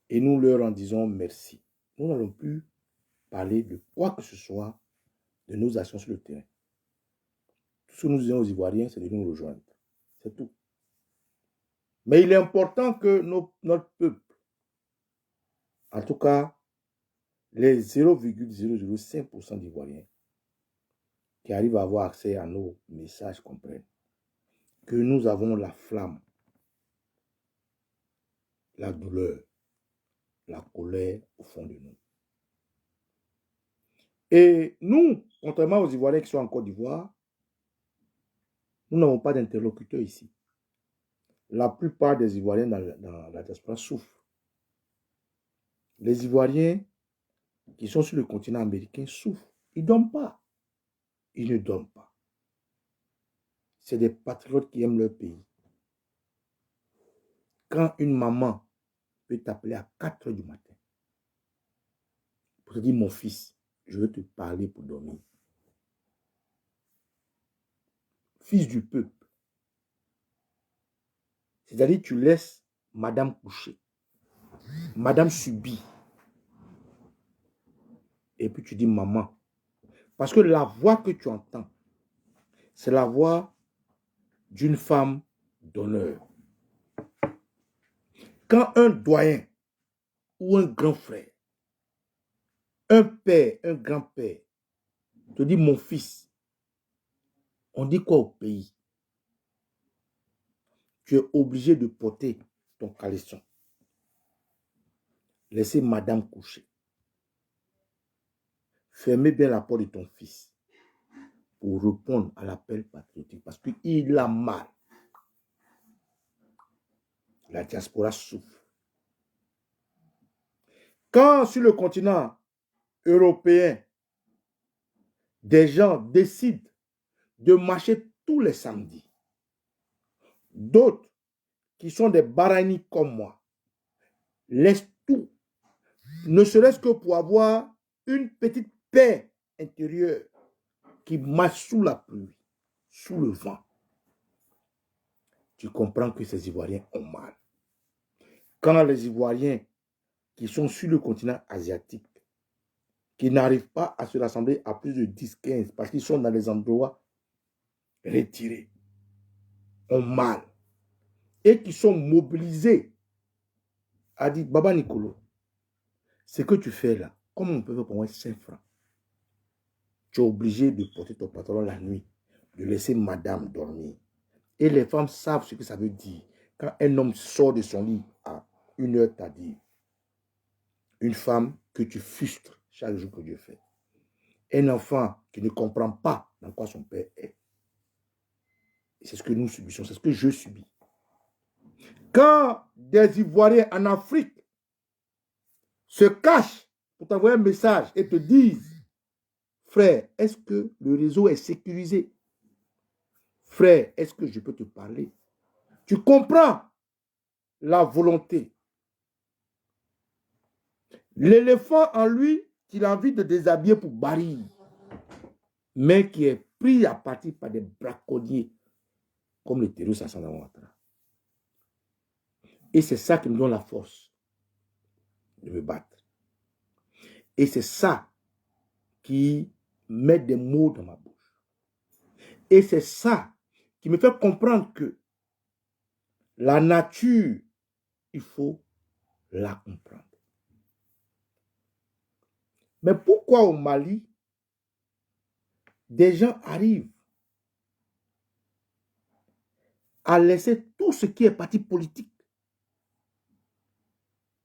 et nous leur en disons merci. Nous n'allons plus parler de quoi que ce soit de nos actions sur le terrain. Tout ce que nous disons aux Ivoiriens, c'est de nous rejoindre. C'est tout. Mais il est important que notre peuple, en tout cas les 0,005% d'Ivoiriens qui arrivent à avoir accès à nos messages, comprennent que nous avons la flamme, la douleur, la colère au fond de nous. Et nous, contrairement aux Ivoiriens qui sont en Côte d'Ivoire, nous n'avons pas d'interlocuteurs ici. La plupart des Ivoiriens dans la diaspora souffrent. Les Ivoiriens qui sont sur le continent américain souffrent. Ils ne dorment pas. Ils ne dorment pas. C'est des patriotes qui aiment leur pays. Quand une maman peut t'appeler à 4 heures du matin pour te dire, mon fils, je veux te parler pour dormir. Fils du peuple. C'est-à-dire, tu laisses madame coucher. Madame subit. Et puis tu dis, maman. Parce que la voix que tu entends, c'est la voix d'une femme d'honneur. Quand un doyen ou un grand frère, un père, un grand-père, te dit, mon fils, on dit quoi au pays? Tu es obligé de porter ton caleçon. Laissez madame coucher. Fermez bien la porte de ton fils pour répondre à l'appel patriotique parce qu'il a mal. La diaspora souffre. Quand sur le continent européen, des gens décident de marcher tous les samedis, d'autres qui sont des barani comme moi, laissent tout, ne serait-ce que pour avoir une petite paix intérieure qui marche sous la pluie, sous le vent. Tu comprends que ces Ivoiriens ont mal. Quand les Ivoiriens qui sont sur le continent asiatique, qui n'arrivent pas à se rassembler à plus de 10-15 parce qu'ils sont dans des endroits retirés, ont mal, et qui sont mobilisés, a dit, Baba Nicolo, ce que tu fais là, comment on peut faire pour moi 5 francs? Tu es obligé de porter ton pantalon la nuit, de laisser madame dormir. Et les femmes savent ce que ça veut dire. Quand un homme sort de son lit à 1h tardive, une femme que tu frustres chaque jour que Dieu fait. Un enfant qui ne comprend pas dans quoi son père est. C'est ce que nous subissons, c'est ce que je subis. Quand des Ivoiriens en Afrique se cachent pour t'envoyer un message et te disent, frère, est-ce que le réseau est sécurisé? Frère, est-ce que je peux te parler? Tu comprends la volonté. L'éléphant en lui, qu'il a envie de déshabiller pour bariller, mais qui est pris à partir par des braconniers, comme le terroriste Assane Ouattara. Et c'est ça qui me donne la force de me battre. Et c'est ça qui met des mots dans ma bouche. Et c'est ça qui me fait comprendre que la nature, il faut la comprendre. Mais pourquoi au Mali, des gens arrivent à laisser tout ce qui est parti politique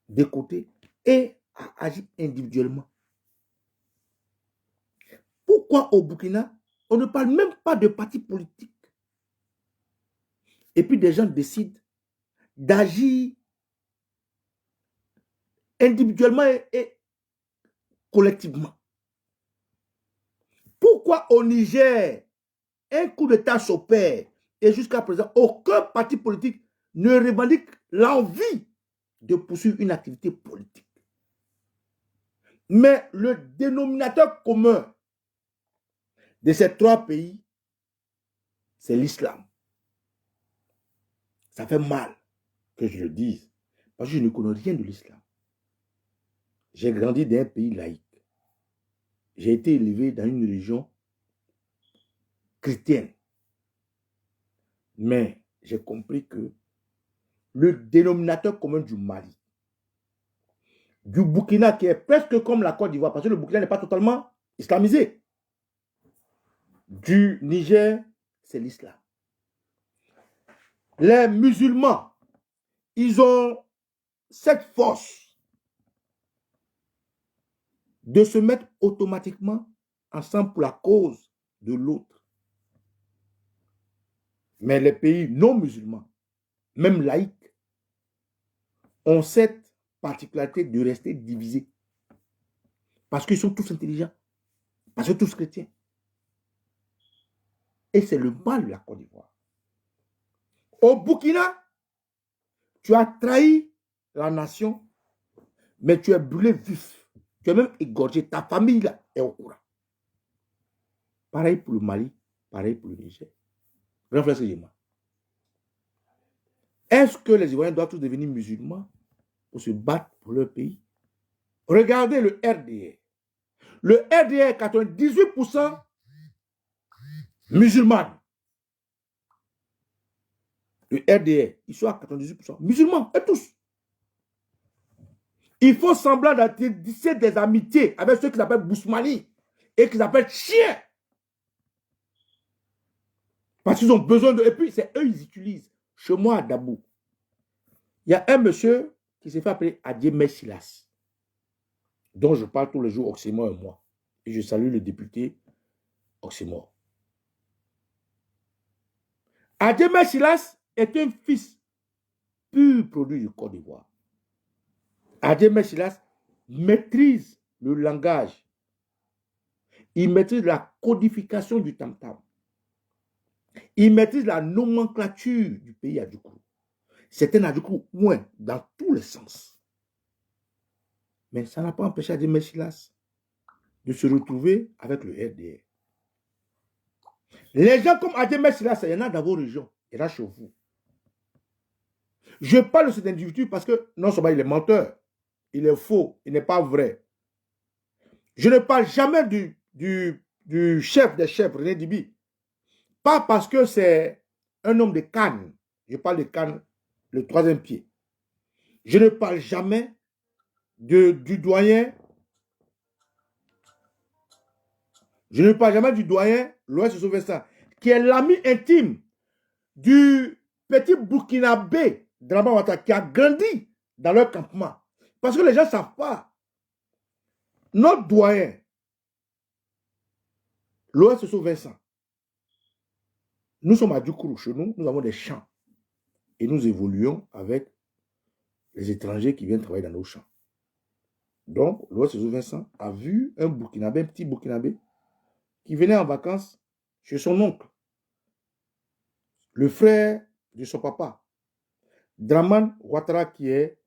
de côté et à agir individuellement? Pourquoi au Burkina, on ne parle même pas de parti politique? Et puis des gens décident d'agir individuellement et collectivement. Pourquoi au Niger, un coup d'État s'opère et jusqu'à présent, aucun parti politique ne revendique l'envie de poursuivre une activité politique? Mais le dénominateur commun de ces 3 pays, c'est l'islam. Ça fait mal que je le dise, parce que je ne connais rien de l'islam. J'ai grandi dans un pays laïque. J'ai été élevé dans une religion chrétienne. Mais j'ai compris que le dénominateur commun du Mali, du Burkina, qui est presque comme la Côte d'Ivoire, parce que le Burkina n'est pas totalement islamisé, du Niger, c'est l'islam. Les musulmans, ils ont cette force de se mettre automatiquement ensemble pour la cause de l'autre. Mais les pays non musulmans, même laïcs, ont cette particularité de rester divisés. Parce qu'ils sont tous intelligents, parce qu'ils sont tous chrétiens. Et c'est le mal de la Côte d'Ivoire. Au Burkina, tu as trahi la nation, mais tu es brûlé vif. Tu es même égorgé. Ta famille là est au courant. Pareil pour le Mali, pareil pour le Niger. Réfléchissez-moi. Est-ce que les Ivoiriens doivent tous devenir musulmans pour se battre pour leur pays? Regardez le RDR. Le RDR est 98% musulman. Le RDR, ils sont à 98% musulmans, et tous. Il faut semblant d'attiser des amitiés avec ceux qui s'appellent Bousmani et qui s'appellent chiens. Parce qu'ils ont besoin de... Et puis, c'est eux, ils utilisent. Chez moi, à Dabou, il y a un monsieur qui s'est fait appeler Adjemé Silas, dont je parle tous les jours, Oxymore et moi. Et je salue le député Oxymore. Adjemé Silas est un fils pur produit du Côte d'Ivoire. Adjemé Silas maîtrise le langage. Il maîtrise la codification du tam-tam. Il maîtrise la nomenclature du pays Adjoukou. C'est un Adjoukou moins dans tous les sens. Mais ça n'a pas empêché Adjemé Silas de se retrouver avec le RDR. Les gens comme Adjemé Silas, il y en a dans vos régions, il y en a chez vous. Je parle de cet individu parce que non seulement il est menteur, il est faux, il n'est pas vrai. Je ne parle jamais du chef des chefs, René Dibi. Pas parce que c'est un homme de Cannes. Je parle de Cannes, le troisième pied. Je ne parle jamais du doyen. Je ne parle jamais du doyen Louis Soso Vincent, qui est l'ami intime du petit Burkinabé Draman Ouattara qui a grandi dans leur campement. Parce que les gens ne savent pas. Notre doyen, Louis Soso Vincent, nous sommes à Djoukourou, chez nous, nous avons des champs. Et nous évoluons avec les étrangers qui viennent travailler dans nos champs. Donc, Louis Soso Vincent a vu un Burkinabé, un petit Burkinabé, qui venait en vacances chez son oncle, le frère de son papa, Draman Ouattara, qui est,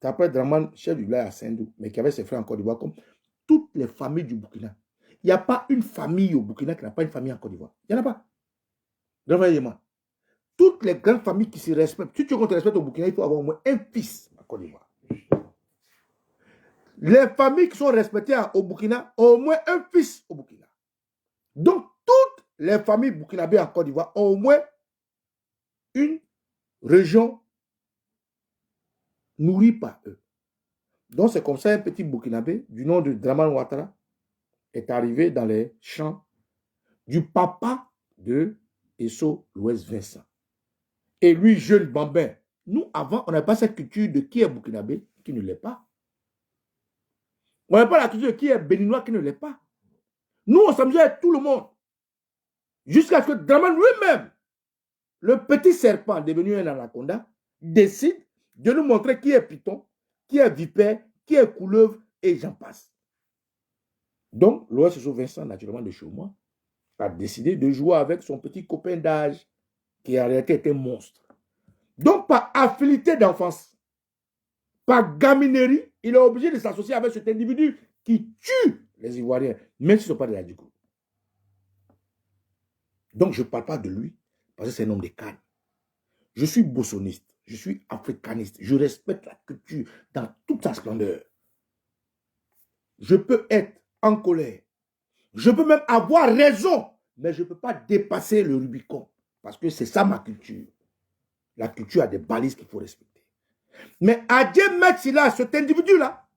après Draman, chef du village à Saint-Dou, mais qui avait ses frères en Côte d'Ivoire, comme toutes les familles du Burkina. Il n'y a pas une famille au Burkina qui n'a pas une famille en Côte d'Ivoire. Il n'y en a pas. Revoyez-moi. Toutes les grandes familles qui se respectent, si tu veux qu'on te respecte au Burkina, il faut avoir au moins un fils en Côte d'Ivoire. Les familles qui sont respectées au Burkina ont au moins un fils au Burkina. Donc, toutes les familles burkinabées en Côte d'Ivoire ont au moins une région nourrie par eux. Donc, c'est comme ça un petit Burkinabé du nom de Draman Ouattara est arrivé dans les champs du papa de Esso Louis Vincent. Et lui, jeune bambin, nous, avant, on n'avait pas cette culture de qui est Burkinabé, qui ne l'est pas. On n'avait pas la culture de qui est béninois, qui ne l'est pas. Nous, on s'amusait avec tout le monde. Jusqu'à ce que Draman lui-même, le petit serpent devenu un anaconda, décide de nous montrer qui est python, qui est vipère, qui est couleuvre, et j'en passe. Donc, Louis Soso Vincent, naturellement de chez moi, a décidé de jouer avec son petit copain d'âge, qui en réalité était un monstre. Donc, par affinité d'enfance, par gaminerie, il est obligé de s'associer avec cet individu qui tue les Ivoiriens, même s'ils ne sont pas de la Djoukou. Donc, je ne parle pas de lui, parce que c'est un homme de Cannes. Je suis bossoniste, je suis africaniste, je respecte la culture dans toute sa splendeur. Je peux être en colère. Je peux même avoir raison, mais je ne peux pas dépasser le Rubicon. Parce que c'est ça ma culture. La culture a des balises qu'il faut respecter. Mais Adjé Metsila, cet individu-là,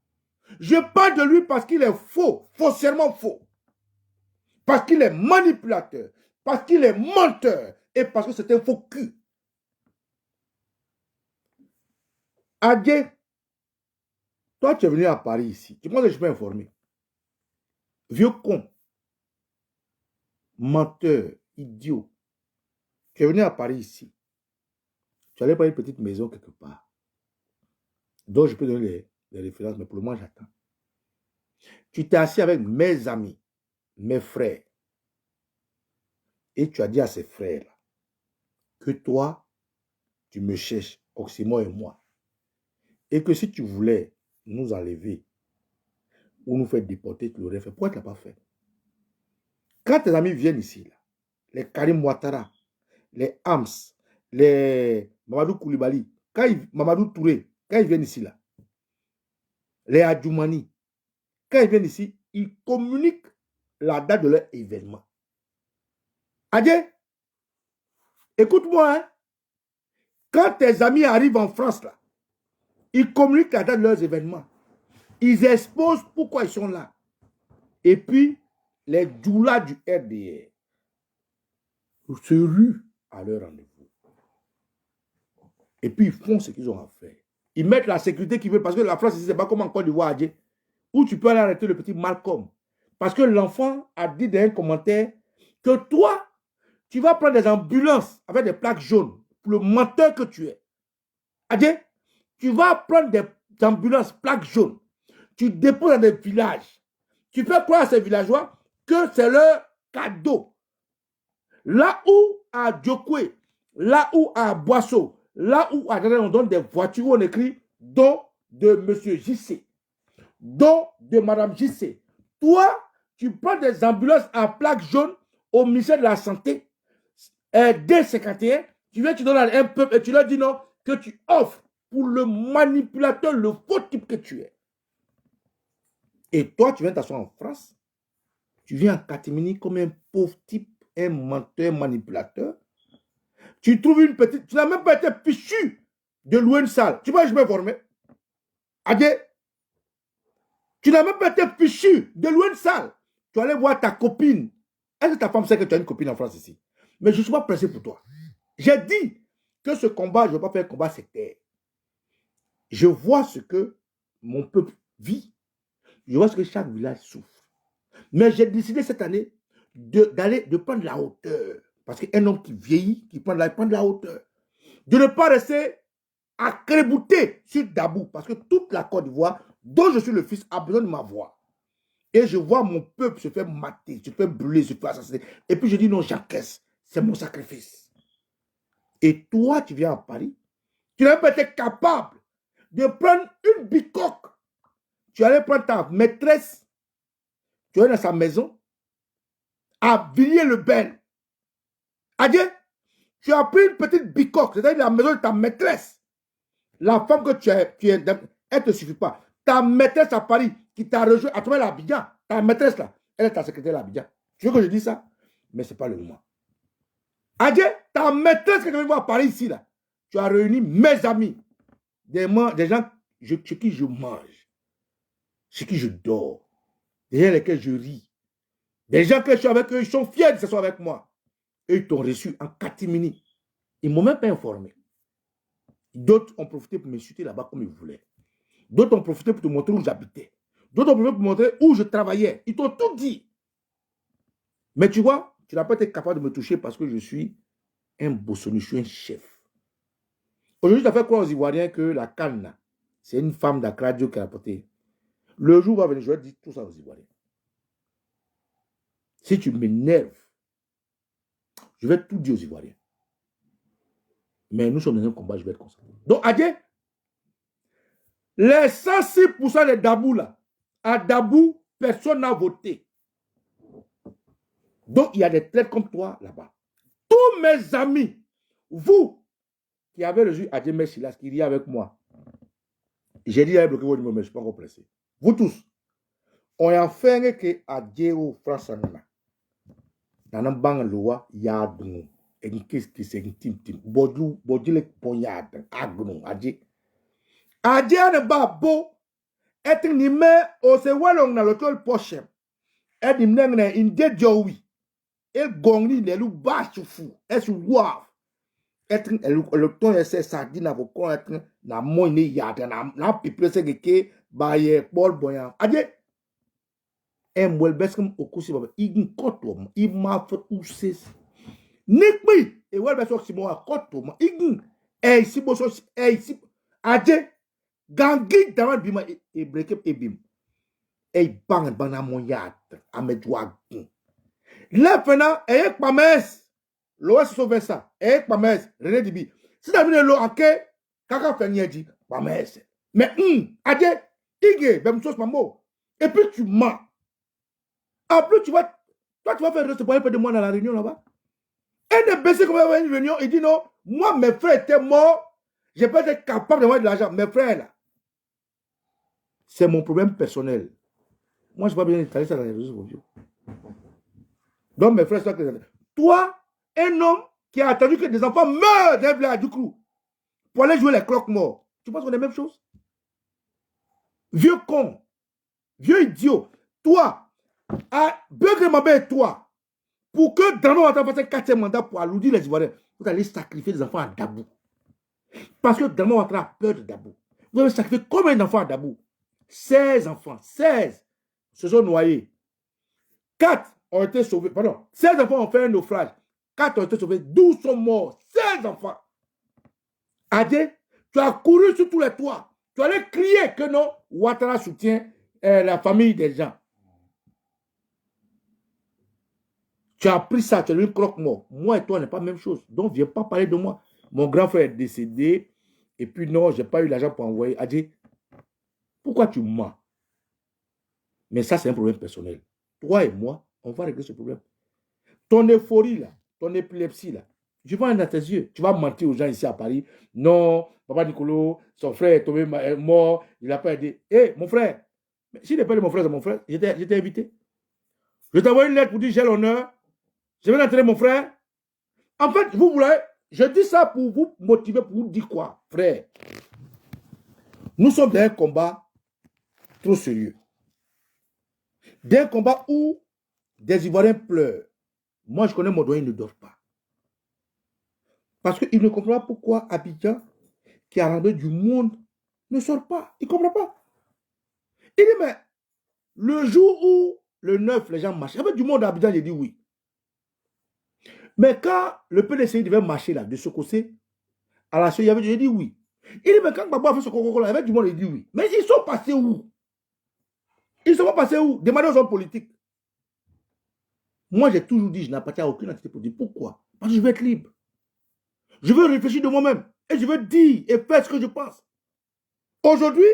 je parle de lui parce qu'il est faux, foncièrement faux. Parce qu'il est manipulateur, parce qu'il est menteur, et parce que c'est un faux cul. Adjé, toi tu es venu à Paris ici. Tu penses que je peux informer? Vieux con, menteur, idiot. Tu es venu à Paris ici. Tu allais pas une petite maison quelque part. Donc je peux donner les références, mais pour le moment j'attends. Tu t'es assis avec mes amis, mes frères. Et tu as dit à ces frères-là que toi, tu me cherches, Oxymore et moi. Et que si tu voulais nous enlever ou nous faire déporter, tu l'aurais fait. Pourquoi tu ne l'as pas fait? Quand tes amis viennent ici, là, les Karim Ouattara, les Hams, les Mamadou Koulibaly, Mamadou Touré, quand ils viennent ici, là, les Adjoumani, quand ils viennent ici, ils communiquent la date de leur événement. Adjé, écoute-moi, hein? Quand tes amis arrivent en France, là, ils communiquent la date de leurs événements. Ils exposent pourquoi ils sont là. Et puis, les doulas du RDR se ruent à leur rendez-vous. Et puis, ils font ce qu'ils ont à faire. Ils mettent la sécurité qu'ils veulent parce que la France, ce n'est pas comme en Côte d'Ivoire, où tu peux aller arrêter le petit Malcolm. Parce que l'enfant a dit dans un commentaire que toi, tu vas prendre des ambulances avec des plaques jaunes pour le menteur que tu es. Adjé, tu vas prendre des ambulances plaques jaunes. Tu déposes dans des villages. Tu fais croire à ces villageois que c'est leur cadeau. Là où à Djokwe, là où à Boisseau, là où à Dada, on donne des voitures, on écrit don de M. JC, don de Mme JC. Toi, tu prends des ambulances à plaques jaunes au ministère de la Santé, D51, tu viens, tu donnes à un peuple et tu leur dis non, que tu offres pour le manipulateur, le faux type que tu es. Et toi, tu viens t'asseoir en France, tu viens en catimini comme un pauvre type, un menteur, manipulateur. Tu trouves une petite, tu n'as même pas été fichu de louer une salle. Tu vois, je me formais. Adjé, tu n'as même pas été fichu de louer une salle. Tu allais voir ta copine. Est-ce que ta femme sait que tu as une copine en France ici? Mais je ne suis pas pressé pour toi. J'ai dit que ce combat, je ne vais pas faire un combat sectaire. Je vois ce que mon peuple vit. Je vois ce que chaque village souffre. Mais j'ai décidé cette année de prendre la hauteur. Parce qu'un homme qui vieillit, qui prend de la hauteur. De ne pas rester accrébouté sur Dabou. Parce que toute la Côte d'Ivoire, dont je suis le fils, a besoin de ma voix. Et je vois mon peuple se faire mater, se faire brûler, se faire assassiner. Et puis je dis non, j'encaisse. C'est mon sacrifice. Et toi, tu viens à Paris. Tu n'as pas été capable de prendre une bicoque. Tu allais prendre ta maîtresse. Tu es dans sa maison. À Villiers-le-Bel. Adieu. Tu as pris une petite bicoque. C'est-à-dire la maison de ta maîtresse. La femme que tu es, elle ne te suffit pas. Ta maîtresse à Paris qui t'a rejoint à travers l'Abidjan. Ta maîtresse là, elle est ta secrétaire à l'Abidjan. Tu veux que je dise ça? Mais ce n'est pas le moment. Adieu, ta maîtresse que tu veux voir à Paris ici là. Tu as réuni mes amis. Des gens chez qui je mange. Chez qui je dors. Des gens avec lesquels je ris. Des gens que je suis avec eux, ils sont fiers de s'asseoir avec moi. Eux, ils t'ont reçu en catimini. Ils ne m'ont même pas informé. D'autres ont profité pour m'insulter là-bas comme ils voulaient. D'autres ont profité pour te montrer où j'habitais. D'autres ont profité pour montrer où je travaillais. Ils t'ont tout dit. Mais tu vois, tu n'as pas été capable de me toucher parce que je suis un bossonu, je suis un chef. Aujourd'hui, tu as fait croire aux Ivoiriens que la canne, c'est une femme d'Accra qui a apporté. Le jour va venir, je vais dire tout ça aux Ivoiriens. Si tu m'énerves, je vais tout dire aux Ivoiriens. Mais nous sommes dans un combat, je vais être concentré. Donc, Adjé, les 106% des Dabou là, à Dabou, personne n'a voté. Donc, il y a des traites comme toi là-bas. Tous mes amis, vous qui avez reçu Adjé Messilas, qui riait avec moi, j'ai dit à bloquer votre numéro, mais je ne suis pas encore pressé. Vous tous, On a fait que à Dieu France nana bang loa yadnu en qu'est-ce que c'est tim bodu le poyad agnu aje ne ba bo et ni me o se walong na lotol poche et ni neng na inde jowi e gongni le lu ba chufu e su wa et le ton ese sardine pour ko et na mo ni yad na people se ke ba ye bol boyan aje en wel beskum okusi baba igin kotom I ma fa uses nikpi e wel beso simo kotom igin e sibo so e si aje gangi daman bima e break up e bim e bang bana mon yat amedwa le fena e pames lo so versa e pames René Dibi si da bine lo ake kaka fenyedi pames mais aje ige bem chose pambo et puis tu mens. En plus, toi, tu vas faire recevoir un peu de moi dans la réunion là-bas. Et de baisser comme une réunion, il dit non, moi, mes frères étaient morts, je peux être capable d'avoir de l'argent. Mes frères là, c'est mon problème personnel. Moi, je ne vais pas bien étaler ça dans les réseaux sociaux. Donc, mes frères, toi, un homme qui a attendu que des enfants meurent d'un village du coup pour aller jouer les cloques morts, tu penses qu'on est la même chose? Vieux con, vieux idiot, toi, à Beugre Mabé, toi, pour que Dano va passer 4e mandat pour alloudir les Ivoiriens, vous allez sacrifier des enfants à Dabou. Parce que Dano va a peur de Dabou. Vous avez sacrifié combien d'enfants à Dabou? 16 enfants, 16 se sont noyés. 4 ont été sauvés, pardon, 16 enfants ont fait un naufrage. 4 ont été sauvés, 12 sont morts, 16 enfants. Adé, tu as couru sur tous les toits. Tu allais crier que non, Ouattara soutient la famille des gens. Tu as pris ça, tu as eu une croque-mort. Moi et toi, on n'est pas la même chose. Donc, viens pas parler de moi. Mon grand frère est décédé. Et puis, non, je n'ai pas eu l'argent pour envoyer. Adé, pourquoi tu mens? Mais ça, c'est un problème personnel. Toi et moi, on va régler ce problème. Ton euphorie, là, ton épilepsie, là, je vois dans tes yeux. Tu vas mentir aux gens ici à Paris. Non, papa Nicolo, son frère est tombé mort, il n'a pas aidé. Hé, mon frère, s'il n'est pas de mon frère, c'est mon frère. J'étais invité. Je t'ai envoyé une lettre pour dire j'ai l'honneur. Je vais enterrer mon frère. En fait, vous voulez, je dis ça pour vous motiver, pour vous dire quoi, frère? Nous sommes dans un combat trop sérieux. D'un combat où des Ivoiriens pleurent. Moi, je connais mon doyen, il ne dort pas. Parce qu'il ne comprend pas pourquoi Abidjan, qui a rendu du monde, ne sort pas. Il ne comprend pas. Il dit, mais le jour où le 9, les gens marchent, il y avait du monde à Abidjan, il dit oui. Mais quand le PDC devait marcher là, de Sokosé à la suite, il dit oui. Il dit, mais quand Babo a fait ce concours là, il y avait du monde, il dit oui. Mais ils sont passés où? Ils ne sont pas passés où? Demandez aux hommes politiques. Moi, j'ai toujours dit, je n'appartiens à aucune entité politique. Pourquoi? Parce que je veux être libre. Je veux réfléchir de moi-même. Et je veux dire et faire ce que je pense. Aujourd'hui,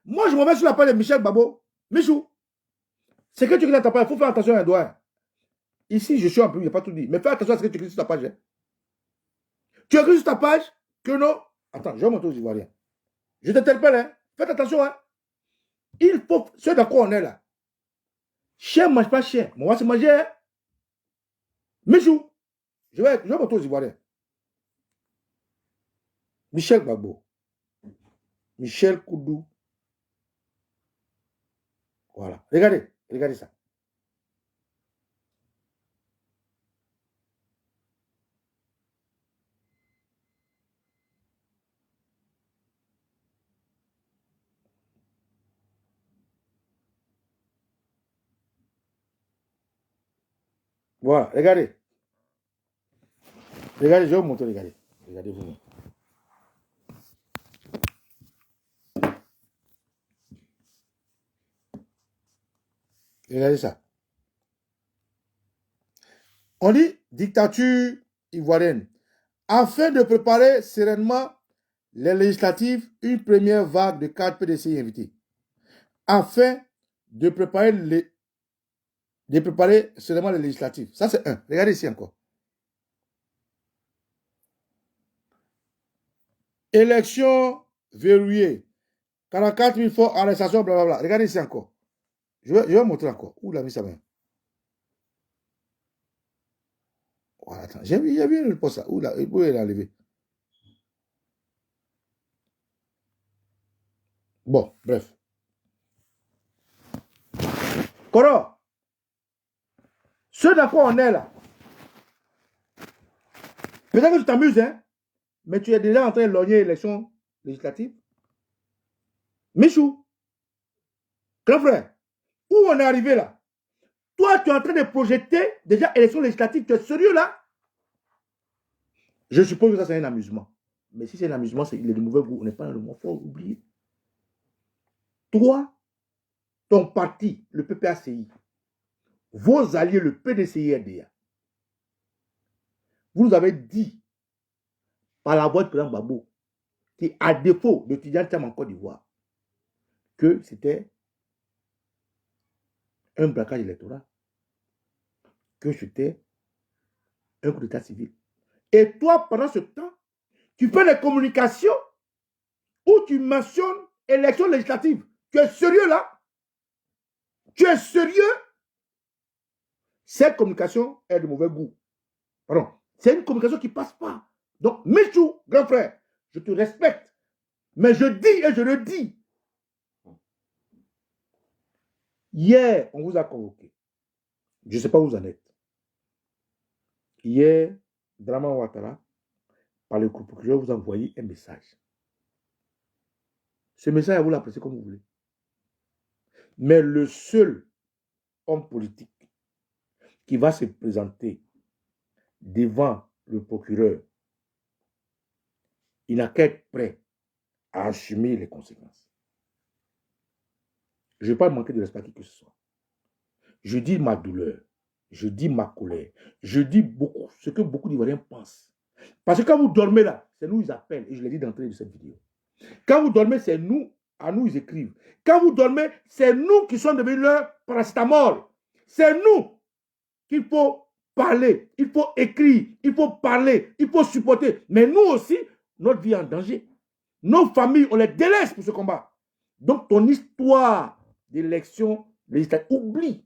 moi, je me mets sur la page de Michel Babo. Michou, c'est que tu écris dans ta page, il faut faire attention à un doigt. Ici, je suis en public, je n'ai pas tout dit. Mais fais attention à ce que tu écris sur ta page. Hein. Tu écris sur ta page que non. Attends, je vais monter aux Ivoiriens. Je t'interpelle, hein. Faites attention. Hein. Il faut. Ce de quoi on est là. Chien ne mange pas chien. Mais on va se manger. Hein. Michou, je vais monter aux Ivoiriens. Michel Babo. Michel Koudou. Voilà. Regardez. Regardez ça. Voilà. Regardez. Regardez, je vais vous montrer. Regardez. Regardez vous. Regardez ça. On dit dictature ivoirienne. Afin de préparer sereinement les législatives, une première vague de 4 PDCI invités. Afin de préparer sereinement les législatives. Ça, c'est un. Regardez ici encore. Élection verrouillée. 44 000 forts, arrestation, blablabla. Regardez ici encore. Je vais montrer encore. Où il a mis sa main? Voilà, attends. J'ai vu le poste là. Où il a enlevé? Bon, bref. Coro, ce dans quoi on est là, peut-être que tu t'amuses, hein, mais tu es déjà en train de lorgner l'élection législative. Michou, grand frère, où on est arrivé là? Toi, tu es en train de projeter déjà élection législative. Tu es sérieux là? Je suppose que ça, c'est un amusement. Mais si c'est un amusement, il est de mauvais goût. On n'est pas dans le monde. Il faut oublier. Toi, ton parti, le PPACI, vos alliés, le PDCI-RDA, vous nous avez dit, par la voix de président Gbagbo, qui, à défaut de Tidjane Thiam en Côte d'Ivoire, que c'était un braquage électoral, que c'était un coup d'état civil. Et toi, pendant ce temps, tu fais des communications où tu mentionnes élection législative. Tu es sérieux là? Tu es sérieux? Cette communication est de mauvais goût. Pardon. C'est une communication qui ne passe pas. Donc, Michou, grand frère, je te respecte. Mais je dis et je le dis. Hier, on vous a convoqué. Je ne sais pas où vous en êtes. Hier, Draman Ouattara, par le procureur, vous a envoyé un message. Ce message, vous l'appréciez comme vous voulez. Mais le seul homme politique qui va se présenter devant le procureur, il n'a qu'à être prêt à assumer les conséquences. Je ne vais pas manquer de respect à qui que ce soit. Je dis ma douleur, je dis ma colère, je dis beaucoup, ce que beaucoup d'Ivoiriens pensent. Parce que quand vous dormez là, c'est nous ils appellent, et je l'ai dit d'entrée de cette vidéo. Quand vous dormez, c'est nous, à nous ils écrivent. Quand vous dormez, c'est nous qui sommes devenus leur paracétamol. C'est nous qu'il faut parler, il faut écrire, il faut parler, il faut supporter. Mais nous aussi, notre vie est en danger. Nos familles, on les délaisse pour ce combat. Donc ton histoire d'élection législative, oublie.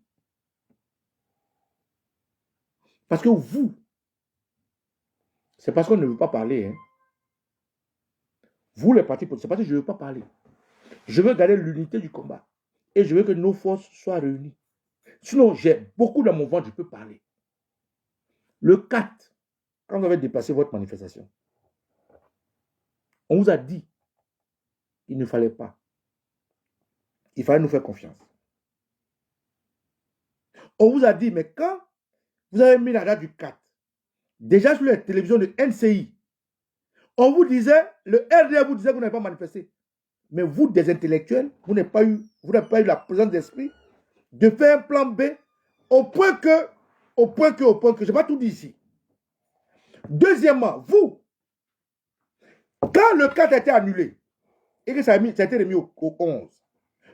Parce que vous, c'est parce qu'on ne veut pas parler. Hein. Vous, les partis politiques, c'est parce que je ne veux pas parler. Je veux garder l'unité du combat. Et je veux que nos forces soient réunies. Sinon, j'ai beaucoup dans mon ventre, je peux parler. Le 4, quand vous avez déplacé votre manifestation, on vous a dit qu'il ne fallait pas. Il fallait nous faire confiance. On vous a dit, mais quand vous avez mis la date du 4, déjà sur les télévisions de NCI, on vous disait, le RDA vous disait que vous n'avez pas manifesté. Mais vous, des intellectuels, vous n'avez pas eu la présence d'esprit de faire un plan B au point que, je ne vais pas tout dire ici. Deuxièmement, vous, quand le 4 a été annulé et que ça a été remis au 11,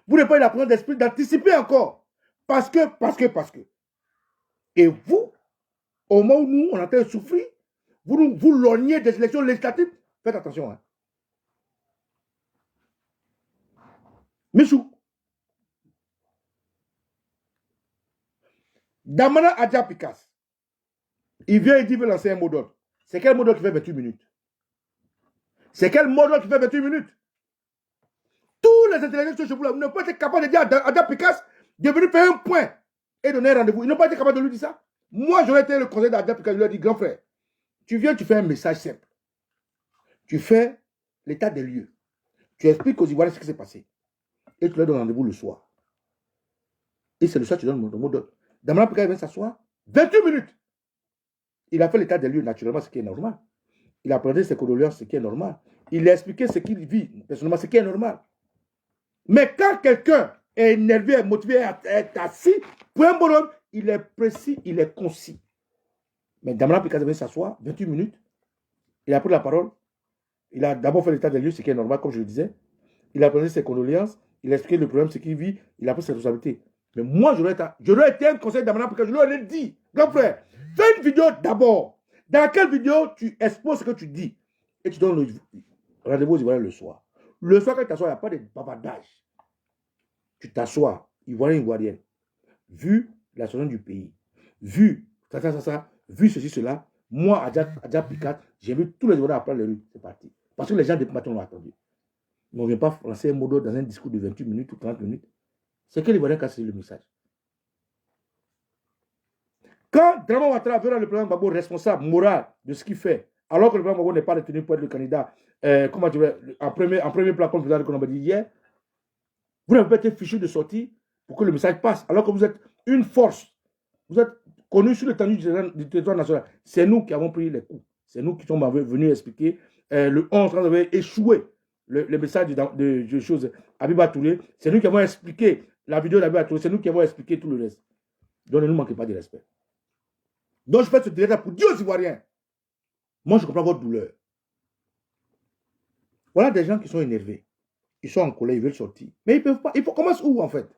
vous n'avez pas eu la présence d'esprit d'anticiper encore. Parce que. Et vous, au moment où nous, on a été souffrir, vous lorgnez des élections législatives. Faites attention. Hein. Michou. Damana Adja Pikas. Il vient et dit qu'il veut lancer un mot d'ordre. C'est quel mot d'ordre qui fait 28 minutes? C'est quel mot d'ordre qui fait 28 minutes? Tous les intellectuels chez vous là, vous n'avez pas été capable de dire à Adja Pikas de venir faire un point et donner un rendez-vous. Ils n'ont pas été capables de lui dire ça. Moi, j'aurais été le conseil d'Adja Pikas. Je lui ai dit, grand frère, tu viens, tu fais un message simple. Tu fais l'état des lieux. Tu expliques aux Ivoiriens ce qui s'est passé. Et tu leur donnes rendez-vous le soir. Et c'est le soir que tu donnes mon mot d'ordre. Damana Pikas vient s'asseoir. 28 minutes. Il a fait l'état des lieux naturellement, ce qui est normal. Il a présenté ses condoléances, ce qui est normal. Il a expliqué ce qu'il vit, personnellement, ce qui est normal. Mais quand quelqu'un est énervé, est motivé, est assis, pour un bonhomme, il est précis, il est concis. Mais Damana Pikas vient s'asseoir, 28 minutes. Il a pris la parole. Il a d'abord fait l'état des lieux, ce qui est normal, comme je le disais. Il a présenté ses condoléances. Il a expliqué le problème, ce qu'il vit. Il a pris ses responsabilités. Mais moi, j'aurais été un conseil d'Amana Pikas. Je lui ai dit, grand frère, fais une vidéo d'abord. Dans laquelle vidéo tu exposes ce que tu dis. Et tu donnes le rendez-vous aux Ivoiriens le soir. Le soir, quand tu t'assois, il n'y a pas de bavardage. Tu t'assois. Ivoirien, Ivoirienne, vu la situation du pays, vu ça, vu ceci, cela, moi, Adja Picat, j'ai vu tous les Ivoiriens apprendre les rues. C'est parti. Parce que les gens de matin l'ont attendu. Mais on ne vient pas lancer un mot dans un discours de 28 minutes ou 30 minutes. C'est que l'Ivoirien casse le message. Quand Draman Ouattara veut rendre le président Gbagbo responsable moral de ce qu'il fait, alors que le président Gbagbo n'est pas retenu pour être le candidat, comment tu veux, en premier plan, comme le président qu'on a dit hier, vous n'avez pas été fichu de sortie pour que le message passe, alors que vous êtes une force. Vous êtes connu sur l'étendue du territoire national. C'est nous qui avons pris les coups. C'est nous qui sommes venus expliquer. Le 11, quand vous avez échoué le message de choses Abiba Touré, c'est nous qui avons expliqué la vidéo d'Abiba Touré, c'est nous qui avons expliqué tout le reste. Donc ne nous manquez pas de respect. Donc je fais ce direct pour dire aux Ivoiriens, moi je comprends votre douleur. Voilà des gens qui sont énervés. Ils sont en colère, ils veulent sortir. Mais ils ne peuvent pas. Il faut commencer où en fait?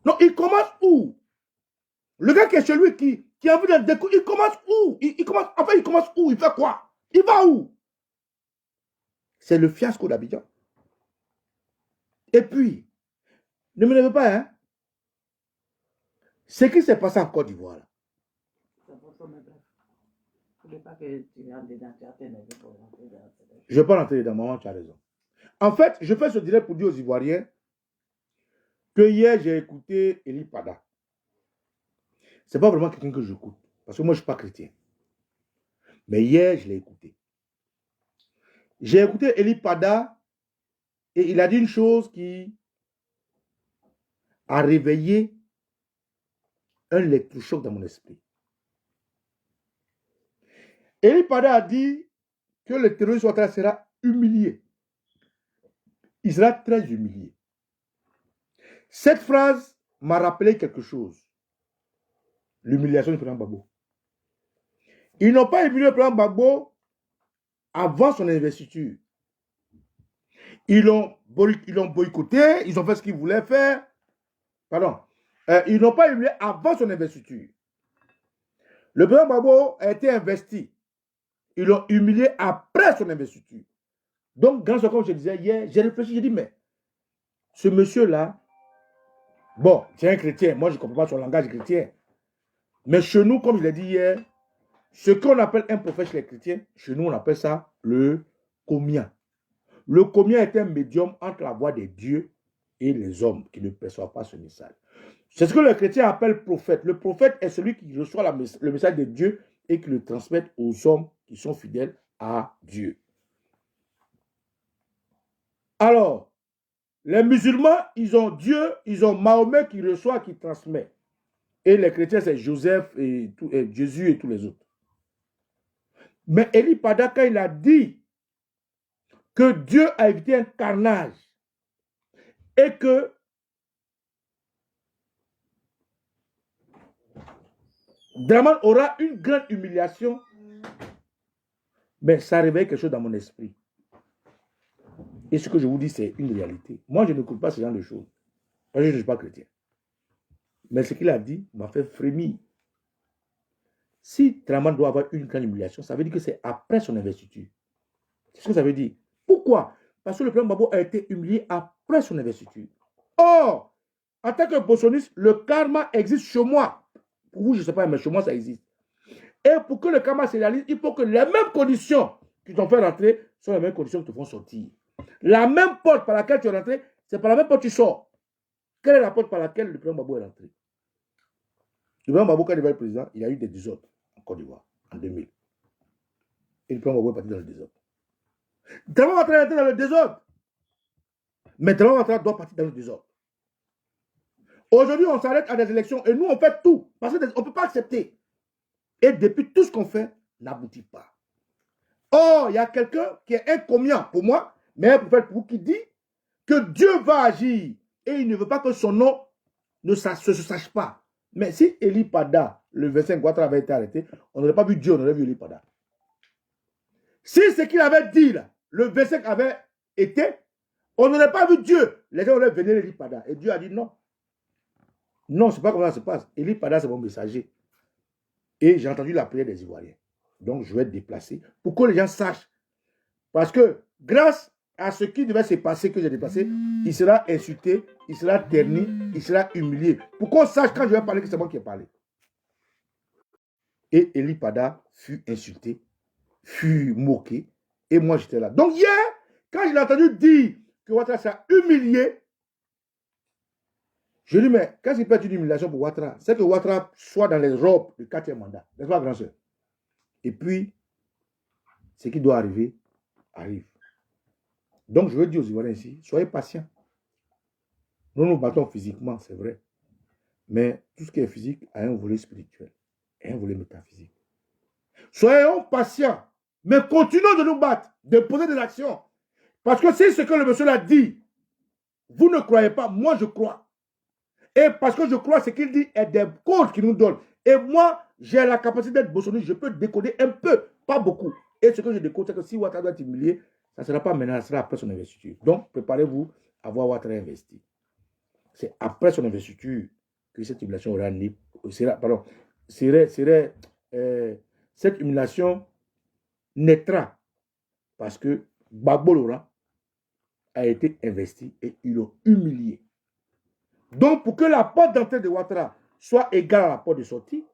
Non, ils commencent où? Le gars qui est celui qui a envie de découvrir, il commence où? Il commence où? Il fait quoi? Il va où? C'est le fiasco d'Abidjan. Et puis, ne me levez pas, hein? Ce qui s'est passé en Côte d'Ivoire, là. Je ne vais pas rentrer dedans, maman, tu as raison. En fait, je fais ce direct pour dire aux Ivoiriens que hier, j'ai écouté Eli Pada. Ce n'est pas vraiment quelqu'un que j'écoute, parce que moi, je ne suis pas chrétien. Mais hier, je l'ai écouté. J'ai écouté Eli Pada et il a dit une chose qui a réveillé un électrochoc dans mon esprit. Eli Pada a dit que le terroriste sera humilié. Il sera très humilié. Cette phrase m'a rappelé quelque chose. L'humiliation du président Gbagbo. Ils n'ont pas humilié le président Gbagbo avant son investiture. Ils l'ont boycotté, ils ont fait ce qu'ils voulaient faire. Pardon. Ils n'ont pas humilié avant son investiture. Le président Gbagbo a été investi. Ils l'ont humilié après son investiture. Donc, grâce à comme je disais hier, j'ai réfléchi, j'ai dit, mais ce monsieur-là, bon, c'est un chrétien, moi je ne comprends pas son langage chrétien. Mais chez nous, comme je l'ai dit hier, ce qu'on appelle un prophète chez les chrétiens, chez nous on appelle ça le comien. Le comien est un médium entre la voix des dieux et les hommes qui ne perçoivent pas ce message. C'est ce que les chrétiens appellent prophète. Le prophète est celui qui reçoit le message de Dieu et qui le transmet aux hommes qui sont fidèles à Dieu. Alors, les musulmans, ils ont Dieu, ils ont Mahomet qui reçoit, qui transmet. Et les chrétiens, c'est Joseph et Jésus et tous les autres. Mais Eli Pada, quand il a dit que Dieu a évité un carnage et que Draman aura une grande humiliation, mais ça réveille quelque chose dans mon esprit. Et ce que je vous dis, c'est une réalité. Moi, je n'écoute pas ce genre de choses. Parce que je ne suis pas chrétien. Mais ce qu'il a dit m'a fait frémir. Si Draman doit avoir une grande humiliation, ça veut dire que c'est après son investiture. C'est ce que ça veut dire. Pourquoi? Parce que le président Gbagbo a été humilié après son investiture. Or, en tant que bossoniste, le karma existe chez moi. Pour vous, je ne sais pas, mais chez moi, ça existe. Et pour que le karma se réalise, il faut que les mêmes conditions qui t'ont fait rentrer sont les mêmes conditions qui te font sortir. La même porte par laquelle tu es rentré, c'est par la même porte que tu sors. Quelle est la porte par laquelle le président Gbagbo est rentré? Le président Gbagbo, quand il était président, il y a eu des désordres en Côte d'Ivoire, en 2000. Et le président Gbagbo est parti dans le désordre. Draman Ouattara est dans le désordre. Mais Draman Ouattara doit partir dans le désordre. Aujourd'hui, on s'arrête à des élections et nous, on fait tout. Parce qu'on ne peut pas accepter. Et depuis, tout ce qu'on fait n'aboutit pas. Or, il y a quelqu'un qui est incommunicable pour moi, mais un prophète pour vous qui dit que Dieu va agir et il ne veut pas que son nom ne se sache pas. Mais si Eli Pada, le 25 Ouattara avait été arrêté, on n'aurait pas vu Dieu, on aurait vu Eli Pada. Si ce qu'il avait dit là, le 25 avait été, on n'aurait pas vu Dieu. Les gens auraient vénéré Eli Pada. Et Dieu a dit non. Non, ce n'est pas comme ça que ça se passe. Eli Pada, c'est mon messager. Et j'ai entendu la prière des Ivoiriens. Donc, je vais être déplacé pour que les gens sachent. Parce que grâce à ce qui devait se passer que j'ai déplacé, il sera insulté, il sera terni, il sera humilié. Pour qu'on sache quand je vais parler que c'est moi qui ai parlé. Et Eli Pada fut insulté, fut moqué, et moi j'étais là. Donc hier, quand je l'ai entendu dire que Ouattara s'est humilié, je lui dis, mais quand il peut être une humiliation pour Ouattara, c'est que Ouattara soit dans les robes du 4e mandat. N'est-ce pas, grand soeur? Et puis, ce qui doit arriver, arrive. Donc, je veux dire aux Ivoiriens ici, soyez patients. Nous nous battons physiquement, c'est vrai. Mais tout ce qui est physique a un volet spirituel et un volet métaphysique. Soyons patients, mais continuons de nous battre, de poser des actions. Parce que c'est ce que le monsieur a dit. Vous ne croyez pas, moi je crois. Et parce que je crois ce qu'il dit est des codes qu'il nous donne. Et moi, j'ai la capacité d'être bossoniste, je peux décoder un peu, pas beaucoup. Et ce que je décode, c'est que si Ouattara doit être humilié, ça ne sera pas maintenant, ça sera après son investiture. Donc, préparez-vous à voir Ouattara investi. C'est après son investiture que cette humiliation aura né. Cette humiliation naîtra parce que Gbagbo Laurent a été investi et ils l'ont humilié. Donc, pour que la porte d'entrée de Ouattara soit égale à la porte de sortie,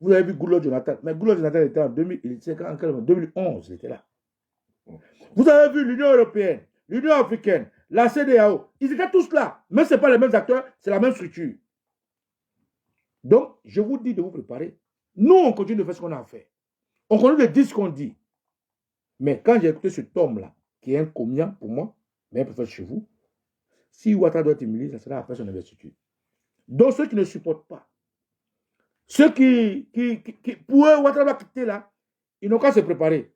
vous avez vu Goodluck Jonathan. Mais Goodluck Jonathan était en 2011, il était là. Vous avez vu l'Union européenne, l'Union africaine, la CEDEAO, ils étaient tous là. Mais ce n'est pas les mêmes acteurs, c'est la même structure. Donc, je vous dis de vous préparer. Nous, on continue de faire ce qu'on a fait. On continue de dire ce qu'on dit. Mais quand j'ai écouté cet homme-là, qui est un comien pour moi, mais un peu fait chez vous, si Ouattara doit être humilié, ça sera après son investiture. Donc, ceux qui ne supportent pas, ceux qui pour eux, Ouattara va quitter là, ils n'ont qu'à se préparer.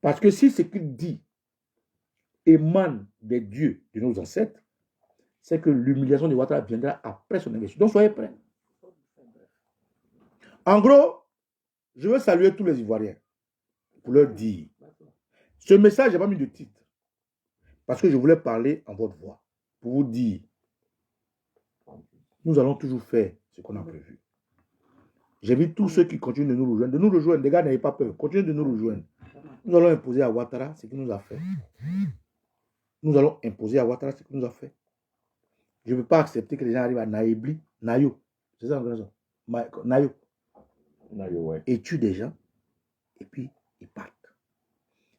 Parce que si ce qu'il dit émane des dieux de nos ancêtres, c'est que l'humiliation de Ouattara viendra après son investiture. Donc, soyez prêts. En gros, je veux saluer tous les Ivoiriens pour leur dire. Ce message, je n'ai pas mis de titre. Parce que je voulais parler en votre voix. Pour vous dire, nous allons toujours faire ce qu'on a prévu. J'invite tous ceux qui continuent de nous rejoindre. Les gars, n'ayez pas peur. Continuez de nous rejoindre. Nous allons imposer à Ouattara ce qu'il nous a fait. Nous allons imposer à Ouattara ce qu'il nous a fait. Je ne peux pas accepter que les gens arrivent à Nayo. C'est ça, Nayo. Ouais. Et tuent des gens. Et puis, ils partent.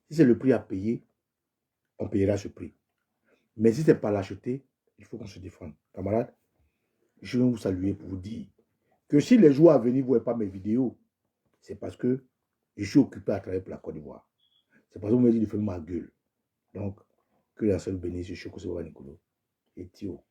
Si c'est le prix à payer, on payera ce prix. Mais si ce n'est pas l'acheter, il faut qu'on se défende. Camarades, je vais vous saluer pour vous dire que si les jours à venir, vous ne voyez pas mes vidéos, c'est parce que je suis occupé à travailler pour la Côte d'Ivoire. C'est parce que vous m'avez dit de faire ma gueule. Donc, que la seule bénisse, je suis Nicolas et Tio.